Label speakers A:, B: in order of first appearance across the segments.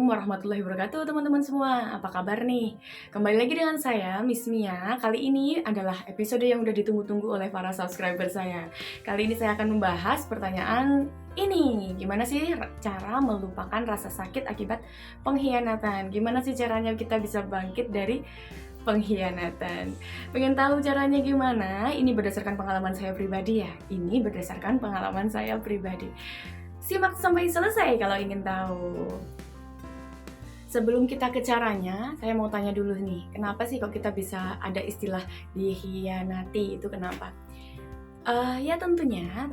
A: Assalamualaikum warahmatullahi wabarakatuh teman-teman semua. Apa kabar nih? Kembali lagi dengan saya, Miss Mia. Kali ini adalah episode yang udah ditunggu-tunggu oleh para subscriber saya. Kali ini saya akan membahas pertanyaan ini. Gimana sih cara melupakan rasa sakit akibat pengkhianatan? Gimana sih caranya kita bisa bangkit dari pengkhianatan? Pengen tahu caranya gimana? Ini berdasarkan pengalaman saya pribadi ya. Ini berdasarkan pengalaman saya pribadi. Simak sampai selesai kalau ingin tahu. Sebelum kita ke caranya, saya mau tanya dulu nih, kenapa sih kok kita bisa ada istilah dikhianati, itu kenapa? Ya tentunya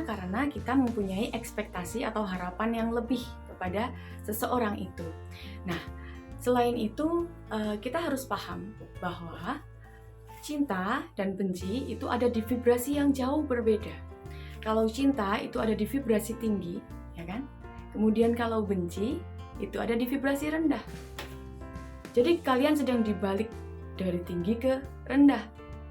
A: karena kita mempunyai ekspektasi atau harapan yang lebih kepada seseorang itu. Nah, selain itu kita harus paham bahwa cinta dan benci itu ada di vibrasi yang jauh berbeda. Kalau cinta itu ada di vibrasi tinggi, ya kan? Kemudian kalau benci itu ada di vibrasi rendah. Jadi kalian sedang dibalik dari tinggi ke rendah.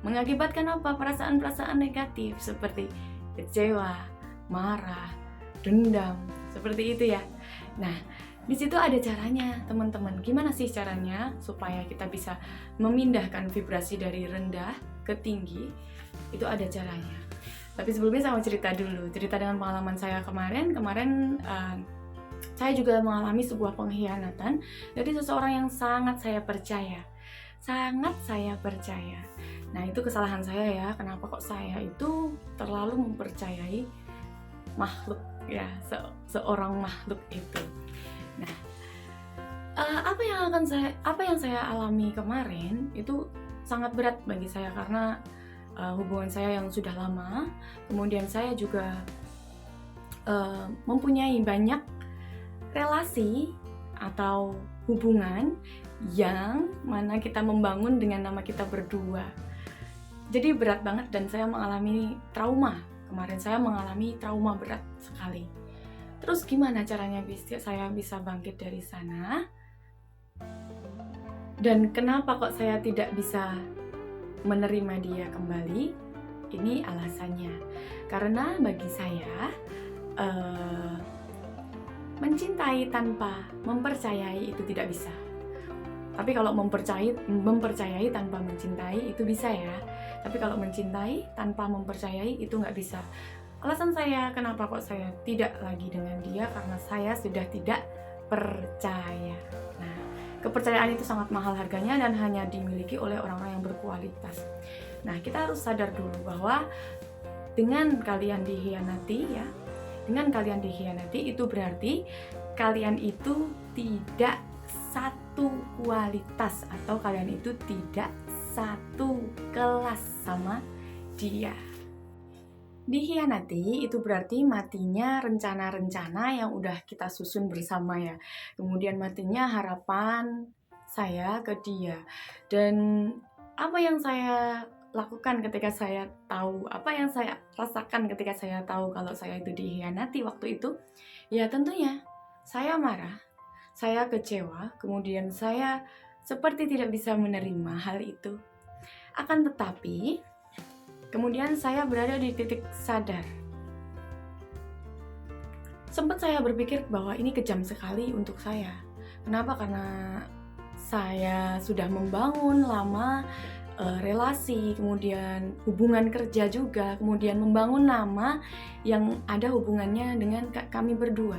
A: Mengakibatkan apa? Perasaan-perasaan negatif seperti kecewa, marah, dendam, seperti itu ya. Nah, di situ ada caranya, teman-teman. Gimana sih caranya supaya kita bisa memindahkan vibrasi dari rendah ke tinggi? Itu ada caranya. Tapi sebelumnya saya mau cerita dulu. Cerita dengan pengalaman saya kemarin saya juga mengalami sebuah pengkhianatan dari seseorang yang sangat saya percaya. Sangat saya percaya. Nah, itu kesalahan saya ya. Kenapa kok saya itu terlalu mempercayai makhluk ya, seorang makhluk itu. Nah, apa yang saya alami kemarin itu sangat berat bagi saya karena hubungan saya yang sudah lama, kemudian saya juga mempunyai banyak relasi atau hubungan yang mana kita membangun dengan nama kita berdua. Jadi berat banget dan saya mengalami trauma. Kemarin saya mengalami trauma berat sekali. Terus gimana caranya saya bisa bangkit dari sana? Dan kenapa kok saya tidak bisa menerima dia kembali? Ini alasannya. Karena bagi saya mencintai tanpa mempercayai itu tidak bisa. Tapi kalau mempercayai tanpa mencintai itu bisa ya. Tapi kalau mencintai tanpa mempercayai itu nggak bisa. Alasan saya kenapa kok saya tidak lagi dengan dia karena saya sudah tidak percaya. Nah, kepercayaan itu sangat mahal harganya dan hanya dimiliki oleh orang-orang yang berkualitas. Nah, kita harus sadar dulu bahwa dengan kalian dikhianati itu berarti kalian itu tidak satu kualitas atau kalian itu tidak satu kelas sama dia. Dikhianati itu berarti matinya rencana-rencana yang udah kita susun bersama ya. Kemudian matinya harapan saya ke dia. Dan apa yang saya lakukan ketika saya tahu, apa yang saya rasakan ketika saya tahu kalau saya itu dikhianati waktu itu, ya tentunya saya marah, saya kecewa, kemudian saya seperti tidak bisa menerima hal itu. Akan tetapi kemudian saya berada di titik sadar. Sempat saya berpikir bahwa ini kejam sekali untuk saya. Kenapa? Karena saya sudah membangun lama relasi, kemudian hubungan kerja juga, kemudian membangun nama yang ada hubungannya dengan kami berdua.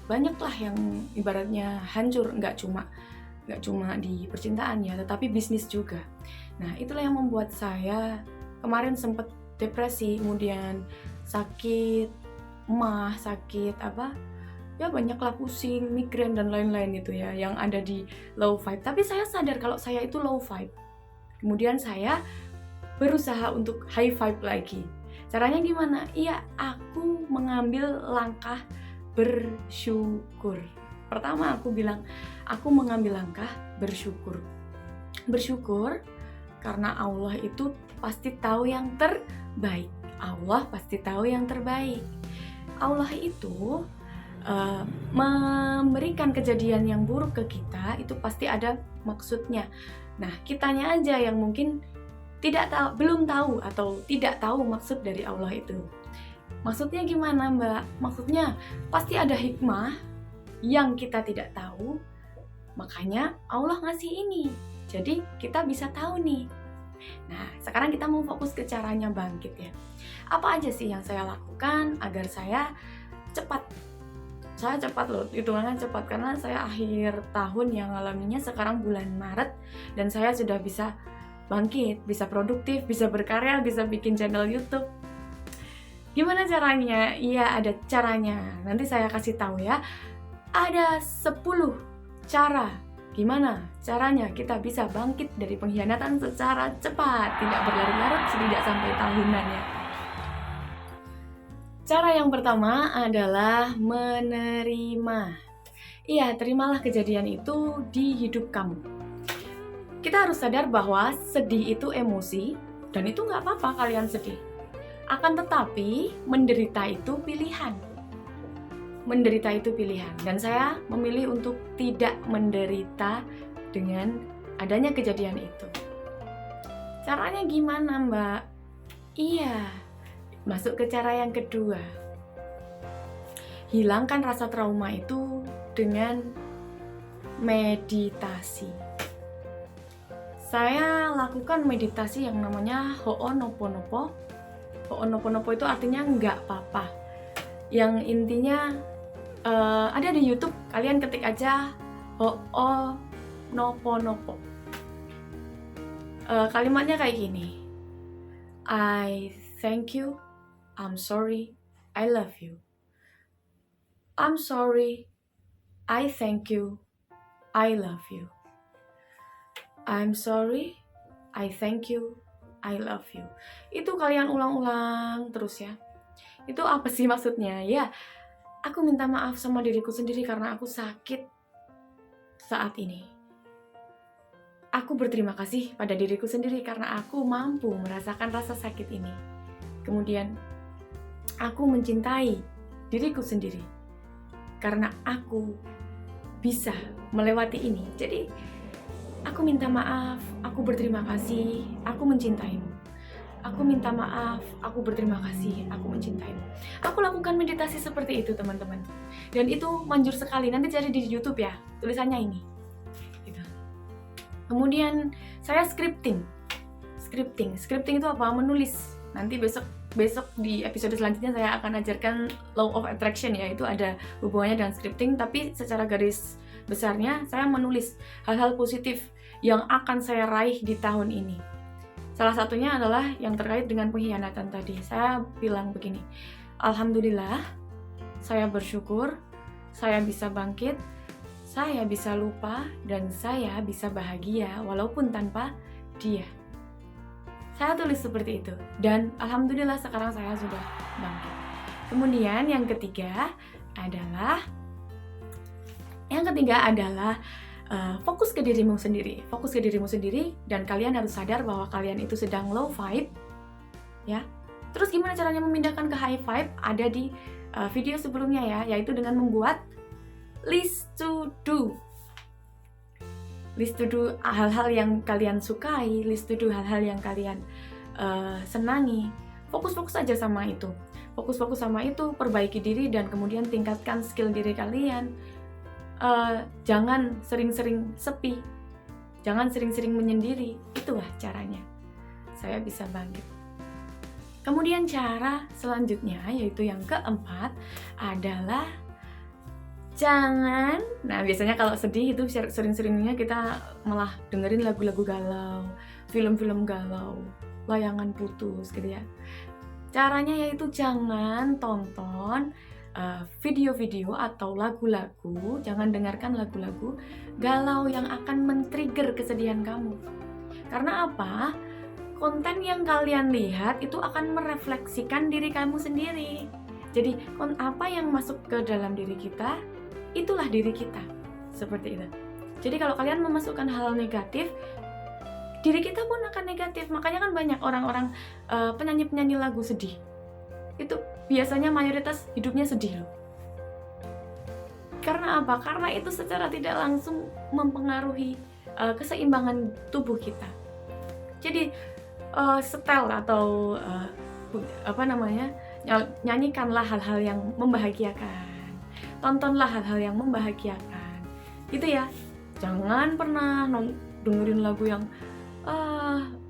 A: Banyaklah yang ibaratnya hancur, nggak cuma di percintaan ya, tetapi bisnis juga. Nah, itulah yang membuat saya kemarin sempat depresi, kemudian sakit ya banyaklah pusing, migrain dan lain-lain itu ya yang ada di low vibe. Tapi saya sadar kalau saya itu low vibe. Kemudian saya berusaha untuk high vibe lagi. Caranya gimana? Iya, aku mengambil langkah bersyukur. Pertama aku bilang, aku mengambil langkah bersyukur. Bersyukur karena Allah itu pasti tahu yang terbaik. Allah pasti tahu yang terbaik. Allah itu memberikan kejadian yang buruk ke kita itu pasti ada maksudnya. Nah, kitanya aja yang mungkin belum tahu atau tidak tahu maksud dari Allah itu. Maksudnya gimana, Mbak? Maksudnya pasti ada hikmah yang kita tidak tahu, makanya Allah ngasih ini. Jadi kita bisa tahu nih. Nah, sekarang kita mau fokus ke caranya bangkit ya. Apa aja sih yang saya lakukan agar saya cepat? Saya cepat loh, hitungannya cepat karena saya akhir tahun yang ngalaminya sekarang bulan Maret dan saya sudah bisa bangkit, bisa produktif, bisa berkarya, bisa bikin channel YouTube. Gimana caranya? Iya, ada caranya. Nanti saya kasih tahu ya. Ada 10 cara gimana caranya kita bisa bangkit dari pengkhianatan secara cepat, tidak berlarut-larut, tidak sampai tahunan ya. Cara yang pertama adalah menerima. Iya, terimalah kejadian itu di hidup kamu. Kita harus sadar bahwa sedih itu emosi, dan itu nggak apa-apa kalian sedih. Akan tetapi, menderita itu pilihan. Menderita itu pilihan, dan saya memilih untuk tidak menderita dengan adanya kejadian itu. Caranya gimana, Mbak? Iya, masuk ke cara yang kedua. Hilangkan rasa trauma itu dengan meditasi. Saya lakukan meditasi yang namanya Ho'onoponopo. Ho'onoponopo itu artinya nggak apa-apa. Yang intinya ada di YouTube, kalian ketik aja Ho'onoponopo. Kalimatnya kayak gini. I thank you, I'm sorry, I love you. I'm sorry, I thank you, I love you. I'm sorry, I thank you, I love you. Itu kalian ulang-ulang terus ya. Itu apa sih maksudnya? Ya, aku minta maaf sama diriku sendiri karena aku sakit saat ini. Aku berterima kasih pada diriku sendiri karena aku mampu merasakan rasa sakit ini. Kemudian, aku mencintai diriku sendiri karena aku bisa melewati ini. Jadi, aku minta maaf, aku berterima kasih, aku mencintaimu. Aku minta maaf, aku berterima kasih, aku mencintaimu. Aku lakukan meditasi seperti itu, teman-teman. Dan itu manjur sekali, nanti cari di YouTube ya, tulisannya ini. Gitu. Kemudian saya scripting itu apa? Menulis. Nanti besok di episode selanjutnya saya akan ajarkan law of attraction ya, itu ada hubungannya dengan scripting, tapi secara garis besarnya saya menulis hal-hal positif yang akan saya raih di tahun ini. Salah satunya adalah yang terkait dengan pengkhianatan tadi. Saya bilang begini, alhamdulillah, saya bersyukur, saya bisa bangkit, saya bisa lupa, dan saya bisa bahagia walaupun tanpa dia. Saya tulis seperti itu, dan alhamdulillah sekarang saya sudah bangkit. Kemudian yang ketiga adalah fokus ke dirimu sendiri. Fokus ke dirimu sendiri, dan kalian harus sadar bahwa kalian itu sedang low vibe, ya. Terus gimana caranya memindahkan ke high vibe? Ada di video sebelumnya ya, yaitu dengan membuat list to do hal-hal yang kalian sukai, list to do hal-hal yang kalian senangi. Fokus aja sama itu. Fokus sama itu, perbaiki diri dan kemudian tingkatkan skill diri kalian. Jangan sering-sering sepi, jangan sering-sering menyendiri. Itulah caranya saya bisa bangkit. Kemudian cara selanjutnya, yaitu yang keempat, adalah jangan. Nah, biasanya kalau sedih itu sering-seringnya kita malah dengerin lagu-lagu galau, film-film galau, layangan putus gitu ya. Caranya yaitu jangan tonton video-video atau lagu-lagu, jangan dengarkan lagu-lagu galau yang akan men-trigger kesedihan kamu. Karena apa? Konten yang kalian lihat itu akan merefleksikan diri kamu sendiri. Jadi, apa yang masuk ke dalam diri kita, itulah diri kita. Seperti itu. Jadi kalau kalian memasukkan hal negatif, diri kita pun akan negatif. Makanya kan banyak orang-orang penyanyi-penyanyi lagu sedih. Itu biasanya mayoritas hidupnya sedih loh. Karena apa? Karena itu secara tidak langsung mempengaruhi keseimbangan tubuh kita. Jadi setel atau nyanyikanlah hal-hal yang membahagiakan. tontonlah hal-hal yang membahagiakan, gitu ya. Jangan pernah dengerin lagu yang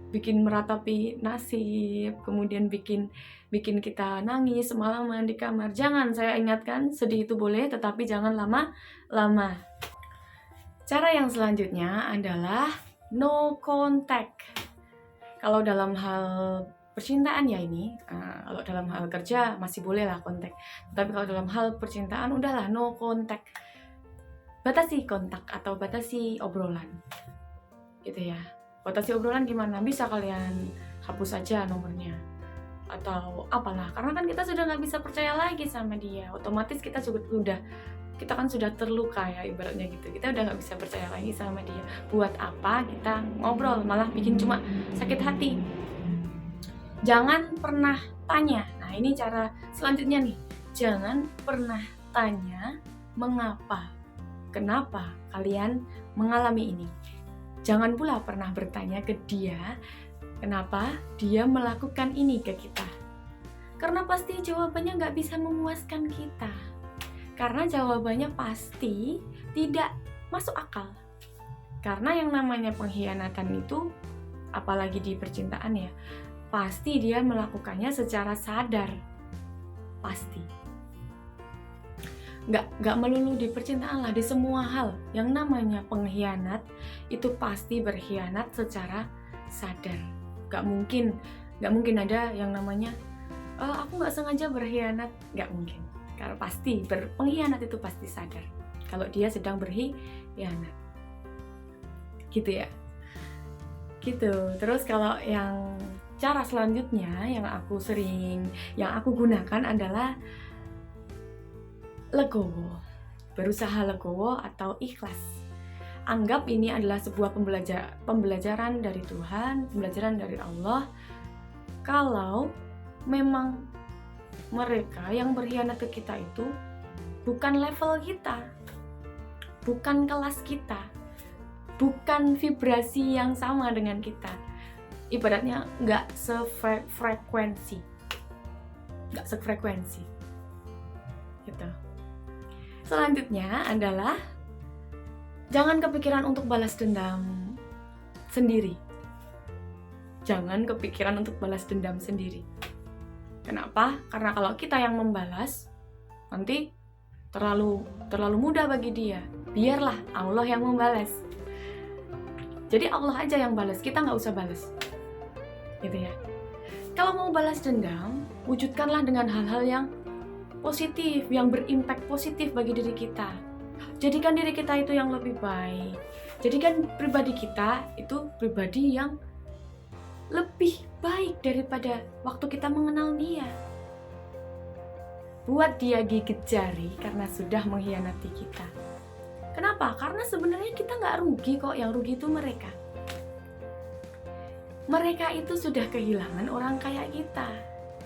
A: bikin meratapi nasib, kemudian bikin kita nangis semalaman di kamar. Jangan, saya ingatkan, sedih itu boleh, tetapi jangan lama-lama. Cara yang selanjutnya adalah no contact. Kalau dalam hal percintaan ya ini, kalau dalam hal kerja masih boleh lah kontak. Tapi kalau dalam hal percintaan udahlah no contact. Batasi kontak atau batasi obrolan, gitu ya. Batasi obrolan gimana? Bisa kalian hapus aja nomornya atau apalah. Karena kan kita sudah nggak bisa percaya lagi sama dia. Otomatis kita kan sudah terluka ya ibaratnya gitu. Kita udah nggak bisa percaya lagi sama dia. Buat apa kita ngobrol? Malah bikin cuma sakit hati. Jangan pernah tanya. Nah, ini cara selanjutnya nih. Jangan pernah tanya mengapa, kenapa kalian mengalami ini. Jangan pula pernah bertanya ke dia, kenapa dia melakukan ini ke kita. Karena pasti jawabannya nggak bisa memuaskan kita. Karena jawabannya pasti tidak masuk akal. Karena yang namanya pengkhianatan itu, apalagi di percintaan ya, pasti dia melakukannya secara sadar. Pasti. Nggak melulu di percintaan lah, di semua hal. Yang namanya pengkhianat itu pasti berkhianat secara sadar. Nggak mungkin ada yang namanya aku nggak sengaja berkhianat. Nggak mungkin. Karena pasti pengkhianat itu pasti sadar kalau dia sedang berkhianat. Gitu ya. Gitu. Terus kalau yang cara selanjutnya yang aku gunakan adalah legowo. Berusaha legowo atau ikhlas. Anggap ini adalah sebuah pembelajaran dari Tuhan, pembelajaran dari Allah. Kalau memang mereka yang berkhianat ke kita itu bukan level kita, bukan kelas kita, bukan vibrasi yang sama dengan kita. Ibaratnya nggak sefrekuensi, gitu. Selanjutnya adalah jangan kepikiran untuk balas dendam sendiri. Jangan kepikiran untuk balas dendam sendiri. Kenapa? Karena kalau kita yang membalas, nanti terlalu mudah bagi dia. Biarlah Allah yang membalas. Jadi Allah aja yang balas, kita nggak usah balas. Gitu ya. Kalau mau balas dendam, wujudkanlah dengan hal-hal yang positif, yang berimpact positif bagi diri kita. Jadikan diri kita itu yang lebih baik. Jadikan pribadi kita itu pribadi yang lebih baik daripada waktu kita mengenal dia. Buat dia gigit jari karena sudah mengkhianati kita. Kenapa? Karena sebenarnya kita nggak rugi kok, yang rugi itu mereka. Mereka itu sudah kehilangan orang kayak kita,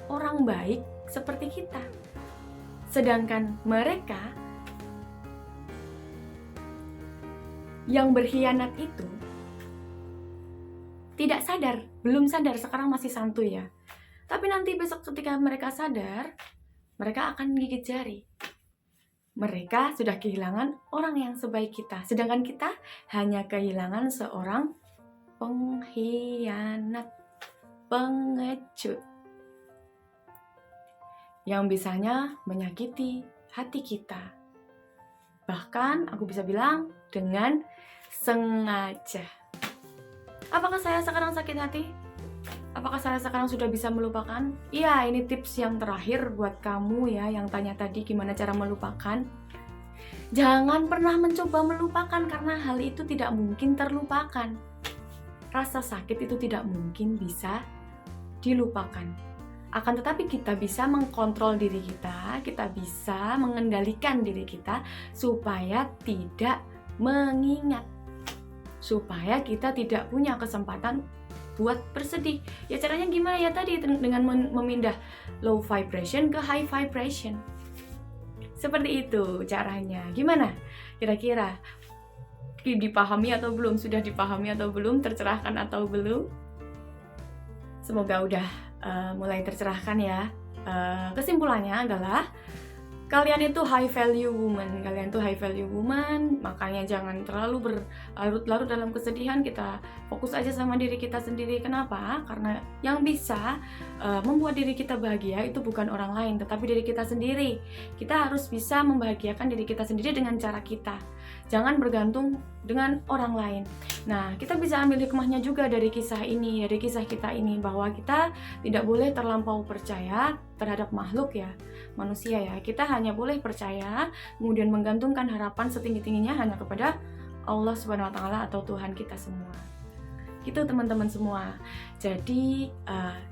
A: orang baik seperti kita. Sedangkan mereka yang berkhianat itu tidak sadar, belum sadar, sekarang masih santuy ya. Tapi nanti besok ketika mereka sadar, mereka akan gigit jari. Mereka sudah kehilangan orang yang sebaik kita, sedangkan kita hanya kehilangan seorang pengkhianat, pengecut yang bisanya menyakiti hati kita. Bahkan aku bisa bilang dengan sengaja. Apakah saya sekarang sakit hati? Apakah saya sekarang sudah bisa melupakan? Iya, ini tips yang terakhir buat kamu ya yang tanya tadi gimana cara melupakan. Jangan pernah mencoba melupakan karena hal itu tidak mungkin terlupakan. Rasa sakit itu tidak mungkin bisa dilupakan. Akan tetapi kita bisa mengkontrol diri kita bisa mengendalikan diri kita supaya tidak mengingat. Supaya kita tidak punya kesempatan buat bersedih. Ya caranya gimana ya tadi dengan memindah low vibration ke high vibration. Seperti itu caranya. Gimana? Kira-kira dipahami atau belum? Sudah dipahami atau belum? Tercerahkan atau belum? Semoga udah mulai tercerahkan ya. Kesimpulannya adalah kalian itu high value woman, makanya jangan terlalu berlarut-larut dalam kesedihan. Kita fokus aja sama diri kita sendiri. Kenapa? Karena yang bisa membuat diri kita bahagia itu bukan orang lain, tetapi diri kita sendiri. Kita harus bisa membahagiakan diri kita sendiri dengan cara kita. Jangan bergantung dengan orang lain. Nah, kita bisa ambil hikmahnya juga dari kisah ini, dari kisah kita ini, bahwa kita tidak boleh terlampau percaya terhadap makhluk ya, manusia ya. Kita hanya boleh percaya, kemudian menggantungkan harapan setinggi-tingginya hanya kepada Allah Subhanahu wa taala atau Tuhan kita semua. Gitu teman-teman semua. Jadi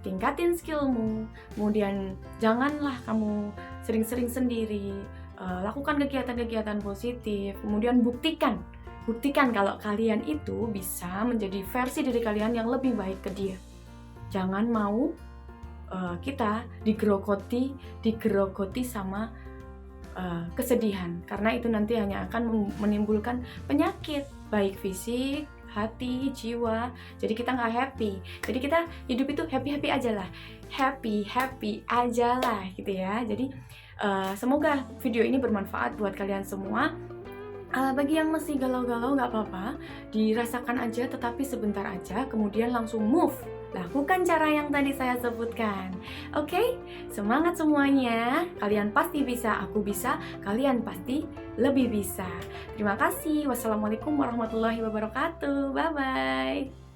A: tingkatin skillmu, kemudian janganlah kamu sering-sering sendiri, lakukan kegiatan-kegiatan positif, kemudian buktikan kalau kalian itu bisa menjadi versi diri kalian yang lebih baik ke dia. Jangan mau kita digerogoti sama kesedihan, karena itu nanti hanya akan menimbulkan penyakit baik fisik, hati, jiwa. Jadi kita nggak happy. Jadi kita hidup itu happy aja lah, happy aja lah gitu ya. Jadi semoga video ini bermanfaat buat kalian semua. Bagi yang masih galau-galau nggak apa-apa, dirasakan aja, tetapi sebentar aja, kemudian langsung move. Lakukan cara yang tadi saya sebutkan. Oke? Semangat semuanya. Kalian pasti bisa, aku bisa, kalian pasti lebih bisa. Terima kasih. Wassalamualaikum warahmatullahi wabarakatuh. Bye-bye.